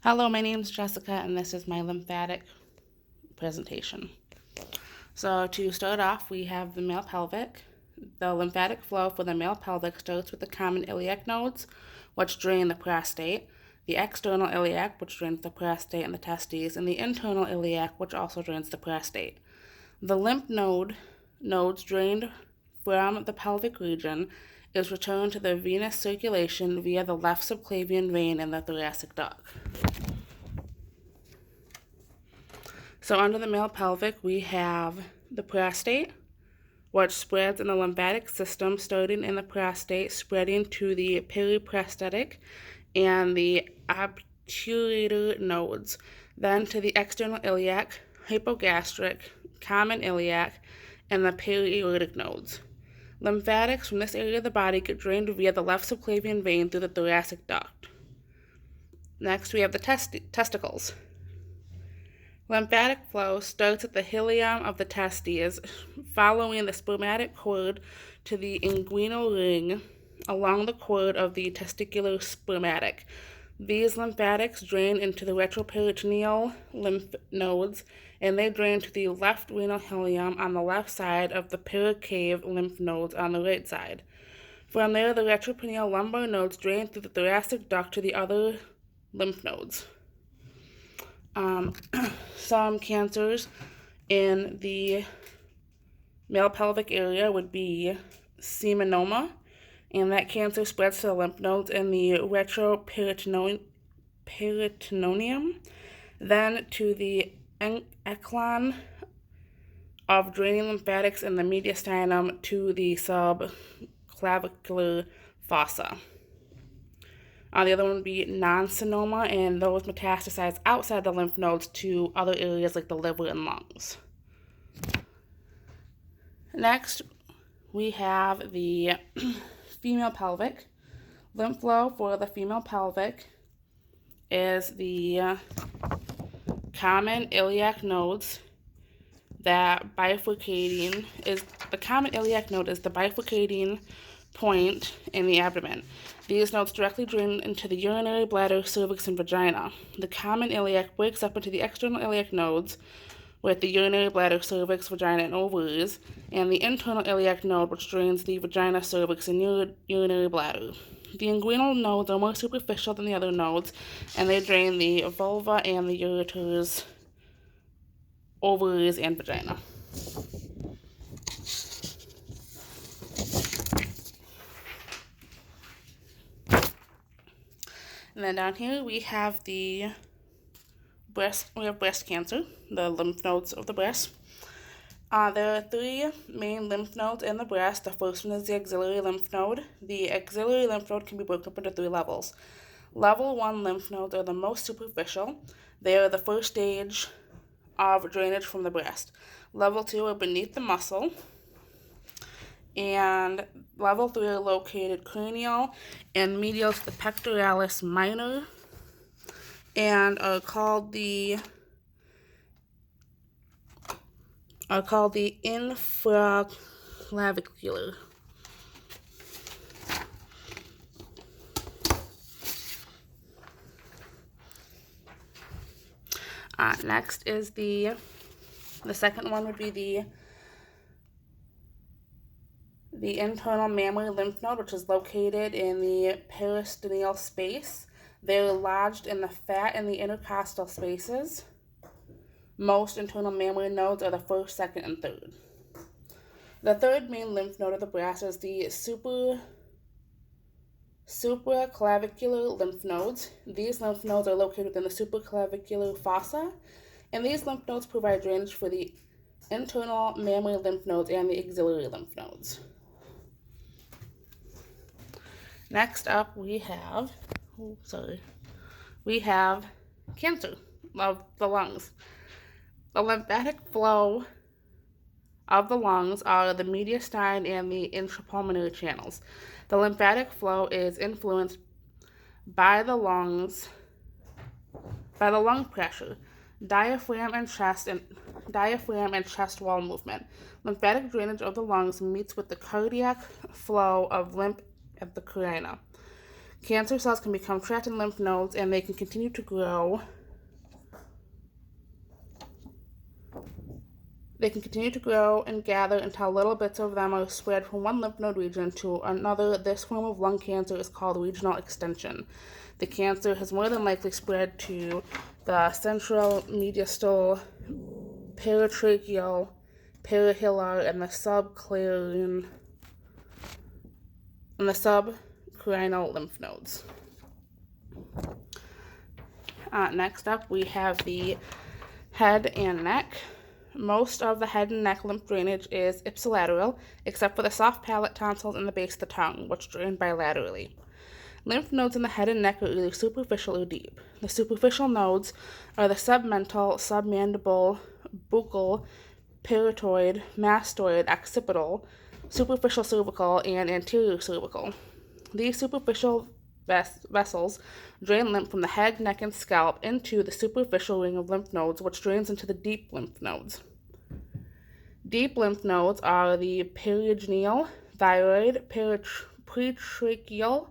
Hello, my name is Jessica, and this is my lymphatic presentation. So to start off, we have the male pelvic. The lymphatic flow for the male pelvic starts with the common iliac nodes, which drain the prostate, the external iliac, which drains the prostate and the testes, and the internal iliac, which also drains the prostate. The lymph nodes drained from the pelvic region is returned to the venous circulation via the left subclavian vein in the thoracic duct. So under the male pelvic, we have the prostate, which spreads in the lymphatic system, starting in the prostate, spreading to the periprostatic and the obturator nodes, then to the external iliac, hypogastric, common iliac, and the periaortic nodes. Lymphatics from this area of the body get drained via the left subclavian vein through the thoracic duct. Next, we have the testicles. Lymphatic flow starts at the hilum of the testes, following the spermatic cord to the inguinal ring along the cord of the testicular spermatic. These lymphatics drain into the retroperitoneal lymph nodes, and they drain to the left renal hilum on the left side of the pericave lymph nodes on the right side. From there, the retroperitoneal lumbar nodes drain through the thoracic duct to the other lymph nodes. Some cancers in the male pelvic area would be seminoma, and that cancer spreads to the lymph nodes in the retroperitoneum, then to the echelon of draining lymphatics in the mediastinum to the subclavicular fossa. The other one would be non-seminoma, and those metastasize outside the lymph nodes to other areas like the liver and lungs. Next, we have the female pelvic. Lymph flow for the female pelvic is the common iliac nodes that bifurcating is the common iliac node is the bifurcating point in the abdomen. These nodes directly drain into the urinary bladder, cervix, and vagina. The common iliac breaks up into the external iliac nodes with the urinary bladder, cervix, vagina, and ovaries, and the internal iliac node, which drains the vagina, cervix, and urinary bladder. The inguinal nodes are more superficial than the other nodes, and they drain the vulva and the ureters, ovaries, and vagina. And then down here we have the breast. We have breast cancer, the lymph nodes of the breast. There are three main lymph nodes in the breast. The first one is the axillary lymph node. The axillary lymph node can be broken up into three levels. Level 1 lymph nodes are the most superficial. They are the first stage of drainage from the breast. Level 2 are beneath the muscle. And level 3 are located cranial and medial to the pectoralis minor, and are called the infraclavicular. Next is the second one would be the internal mammary lymph node, which is located in the periosteal space. They're lodged in the fat and the intercostal spaces. Most internal mammary nodes are the first, second, and third. The third main lymph node of the breast is the supraclavicular lymph nodes. These lymph nodes are located within the supraclavicular fossa, and these lymph nodes provide drainage for the internal mammary lymph nodes and the axillary lymph nodes. Next up, we have cancer of the lungs. The lymphatic flow of the lungs are the mediastinum and the intrapulmonary channels. The lymphatic flow is influenced by the lung pressure, diaphragm and chest wall movement. Lymphatic drainage of the lungs meets with the cardiac flow of lymph at the carina. Cancer cells can become trapped in lymph nodes and they can continue to grow. They can continue to grow and gather until little bits of them are spread from one lymph node region to another. This form of lung cancer is called regional extension. The cancer has more than likely spread to the central, mediastal, paratracheal, parahilar, and the subcarinal lymph nodes. Next up, we have the head and neck. Most of the head and neck lymph drainage is ipsilateral, except for the soft palate, tonsils, and the base of the tongue, which drain bilaterally. Lymph nodes in the head and neck are either superficial or deep. The superficial nodes are the submental, submandible, buccal, parotoid, mastoid, occipital, superficial cervical, and anterior cervical. These superficial vessels drain lymph from the head, neck, and scalp into the superficial ring of lymph nodes, which drains into the deep lymph nodes. Deep lymph nodes are the peritoneal, thyroid, pretracheal,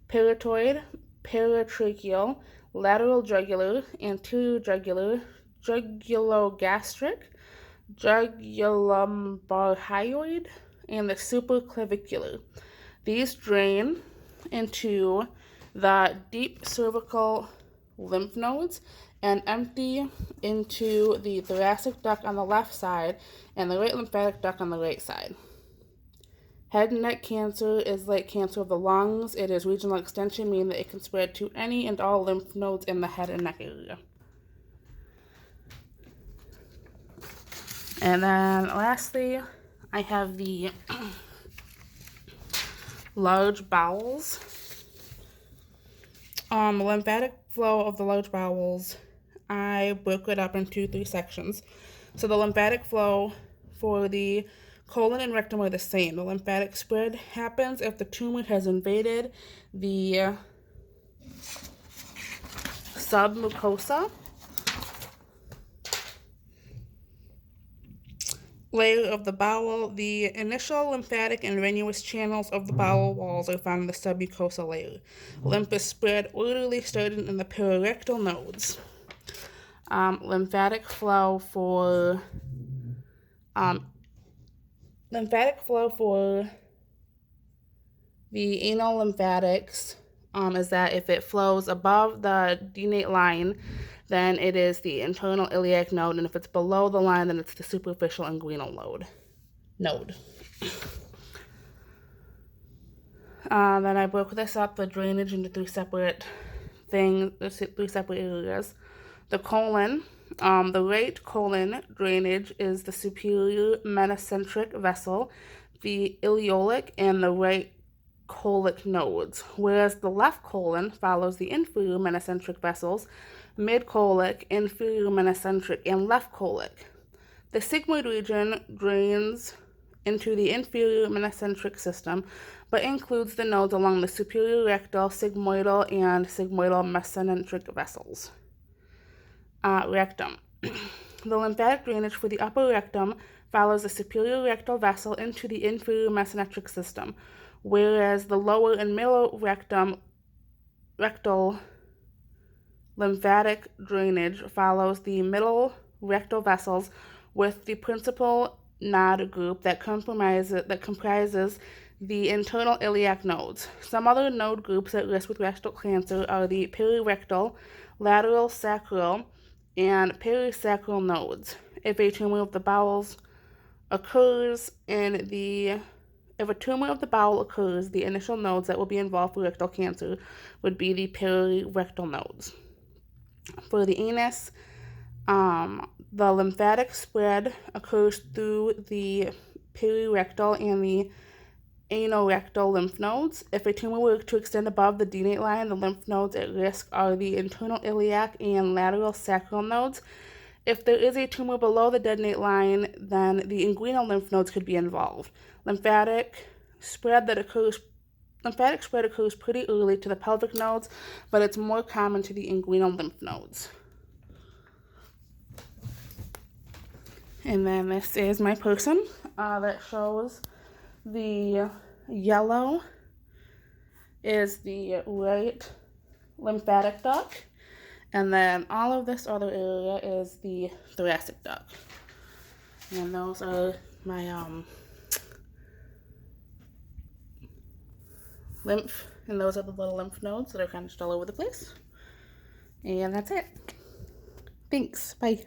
parotoid, paratracheal, lateral jugular, anterior jugular, jugulogastric, jugulombarhyoid, and the supraclavicular. These drain into the deep cervical lymph nodes and empty into the thoracic duct on the left side and the right lymphatic duct on the right side. Head and neck cancer is like cancer of the lungs. It is regional extension, meaning that it can spread to any and all lymph nodes in the head and neck area. And then lastly, I have the large bowels. Lymphatic flow of the large bowels, I broke it up into 3 sections. So the lymphatic flow for the colon and rectum are the same. The lymphatic spread happens if the tumor has invaded the submucosa layer of the bowel. The initial lymphatic and venous channels of the bowel walls are found in the submucosal layer. Lymph is spread orderly, starting in the perirectal nodes. Lymphatic flow for the anal lymphatics is that if it flows above the denate line, then it is the internal iliac node, and if it's below the line, then it's the superficial inguinal node. Then I broke this up, the drainage, into 3 separate areas. The colon, the right colon drainage is the superior metacentric vessel, the ileolic, and the right colic nodes, whereas the left colon follows the inferior metacentric vessels, mid-colic, inferior metacentric, and left colic. The sigmoid region drains into the inferior metacentric system, but includes the nodes along the superior rectal, sigmoidal, and sigmoidal mesenteric vessels. Rectum. The lymphatic drainage for the upper rectum follows the superior rectal vessel into the inferior mesenteric system, whereas the lower and middle rectal lymphatic drainage follows the middle rectal vessels with the principal node group that comprises the internal iliac nodes. Some other node groups at risk with rectal cancer are the perirectal, lateral sacral, and perisacral nodes. If a tumor of the bowel occurs, the initial nodes that will be involved for rectal cancer would be the perirectal nodes. For the anus, the lymphatic spread occurs through the perirectal and the anorectal lymph nodes. If a tumor were to extend above the denate line, the lymph nodes at risk are the internal iliac and lateral sacral nodes. If there is a tumor below the denate line, then the inguinal lymph nodes could be involved. Lymphatic spread occurs pretty early to the pelvic nodes, but it's more common to the inguinal lymph nodes. And then this is my person that shows the yellow is the right lymphatic duct, and then all of this other area is the thoracic duct. And those are my lymph, and those are the little lymph nodes that are kind of just all over the place. And that's it. Thanks. Bye.